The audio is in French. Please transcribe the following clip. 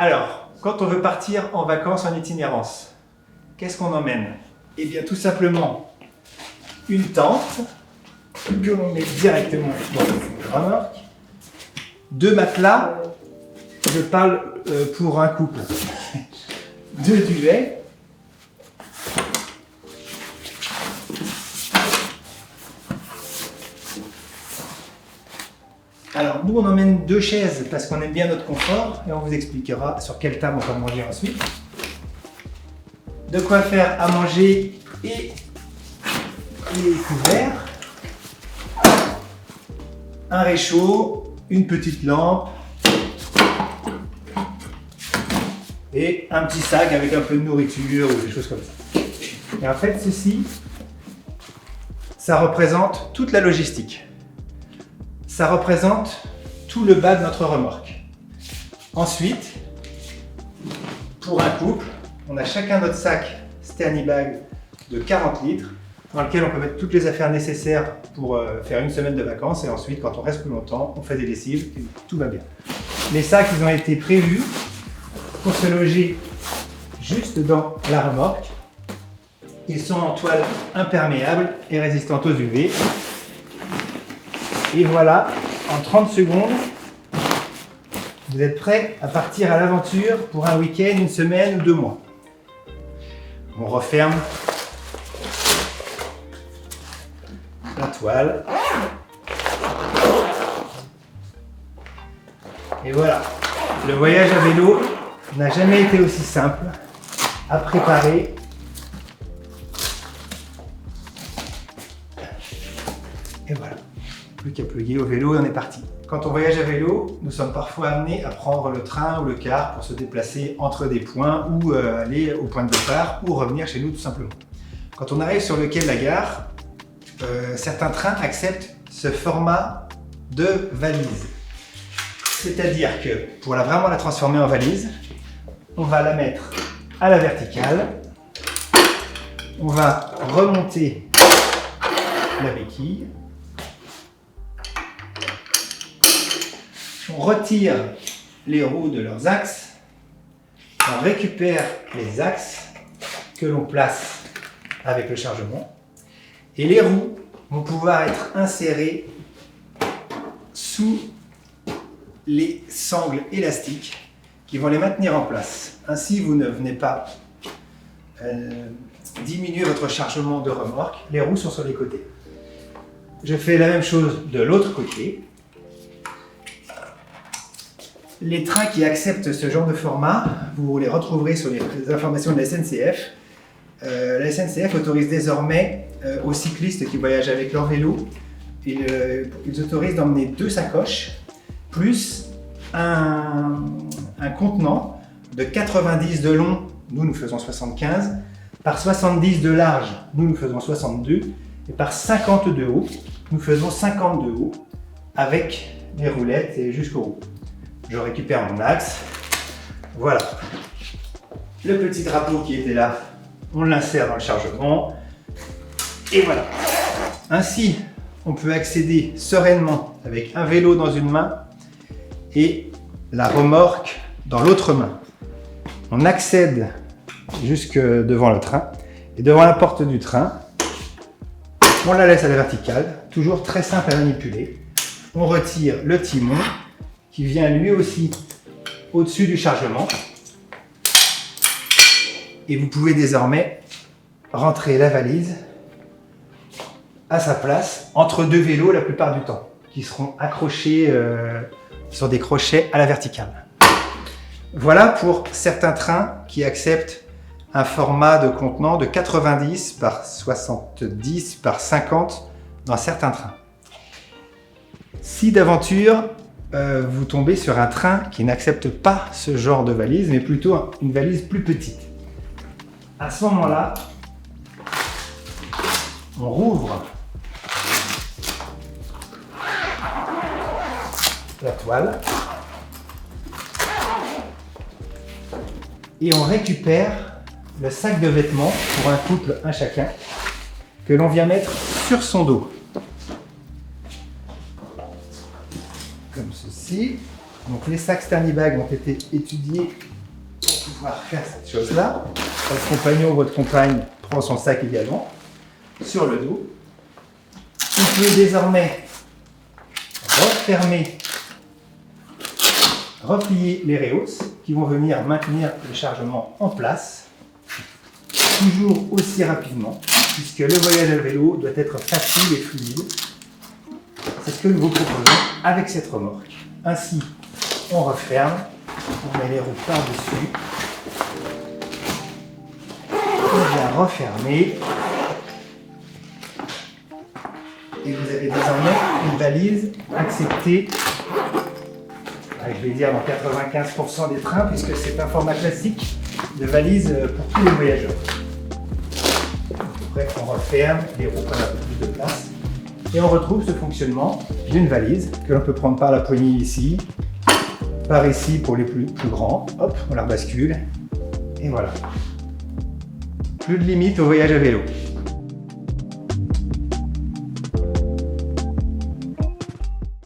Alors, quand on veut partir en vacances en itinérance, qu'est-ce qu'on emmène? Eh bien, tout simplement, une tente que l'on met directement dans le remorque, 2 matelas, je parle pour un couple, 2 duvets, alors nous on emmène 2 chaises parce qu'on aime bien notre confort et on vous expliquera sur quelle table on va manger ensuite. De quoi faire à manger et les couverts, un réchaud, une petite lampe et un petit sac avec un peu de nourriture ou des choses comme ça. Et en fait ceci, ça représente toute la logistique. Ça représente tout le bas de notre remorque. Ensuite, pour un couple, on a chacun notre sac Sternibag de 40 litres dans lequel on peut mettre toutes les affaires nécessaires pour faire une semaine de vacances et ensuite, quand on reste plus longtemps, on fait des lessives et tout va bien. Les sacs, ils ont été prévus pour se loger juste dans la remorque. Ils sont en toile imperméable et résistante aux UV. Et voilà, en 30 secondes, vous êtes prêts à partir à l'aventure pour un week-end, une semaine ou 2 mois. On referme la toile. Et voilà, le voyage à vélo n'a jamais été aussi simple à préparer. Et voilà. Plus qu'à plugger au vélo et on est parti. Quand on voyage à vélo, nous sommes parfois amenés à prendre le train ou le car pour se déplacer entre des points ou aller au point de départ ou revenir chez nous tout simplement. Quand on arrive sur le quai de la gare, certains trains acceptent ce format de valise. C'est-à-dire que pour vraiment la transformer en valise, on va la mettre à la verticale, on va remonter la béquille, on retire les roues de leurs axes, on récupère les axes que l'on place avec le chargement et les roues vont pouvoir être insérées sous les sangles élastiques qui vont les maintenir en place. Ainsi, vous ne venez pas diminuer votre chargement de remorque, les roues sont sur les côtés. Je fais la même chose de l'autre côté. Les trains qui acceptent ce genre de format, vous les retrouverez sur les informations de la SNCF. La SNCF autorise désormais aux cyclistes qui voyagent avec leur vélo, ils autorisent d'emmener 2 sacoches, plus un contenant de 90 de long, nous faisons 75, par 70 de large, nous faisons 62, et par 50 de haut, nous faisons 50 de haut, avec les roulettes et jusqu'au haut. Je récupère mon axe, voilà. Le petit drapeau qui était là, on l'insère dans le chargement, et voilà. Ainsi, on peut accéder sereinement avec un vélo dans une main et la remorque dans l'autre main. On accède jusque devant le train, et devant la porte du train, on la laisse à la verticale, toujours très simple à manipuler. On retire le timon, qui vient lui aussi au-dessus du chargement. Et vous pouvez désormais rentrer la valise à sa place entre 2 vélos la plupart du temps, qui seront accrochés sur des crochets à la verticale. Voilà pour certains trains qui acceptent un format de contenant de 90 par 70 par 50 dans certains trains. Si d'aventure vous tombez sur un train qui n'accepte pas ce genre de valise, mais plutôt une valise plus petite. À ce moment-là, on rouvre la toile et on récupère le sac de vêtements pour un couple, un chacun, que l'on vient mettre sur son dos. Comme ceci. Donc les sacs Sternibag ont été étudiés pouvoir faire cette chose-là. Votre compagnon ou votre compagne prend son sac également sur le dos. Vous pouvez désormais refermer, replier les rehausses qui vont venir maintenir le chargement en place, toujours aussi rapidement, puisque le voyage à vélo doit être facile et fluide. C'est ce que nous vous proposons avec cette remorque. Ainsi, on referme, on met les roues par-dessus, on vient refermer, et vous avez désormais une valise acceptée, je vais dire dans 95% des trains, puisque c'est un format classique de valise pour tous les voyageurs. Après, on referme, les roues prennent un peu plus de place, et on retrouve ce fonctionnement d'une valise que l'on peut prendre par la poignée ici, par ici pour les plus grands, hop, on la rebascule, et voilà. Plus de limite au voyage à vélo.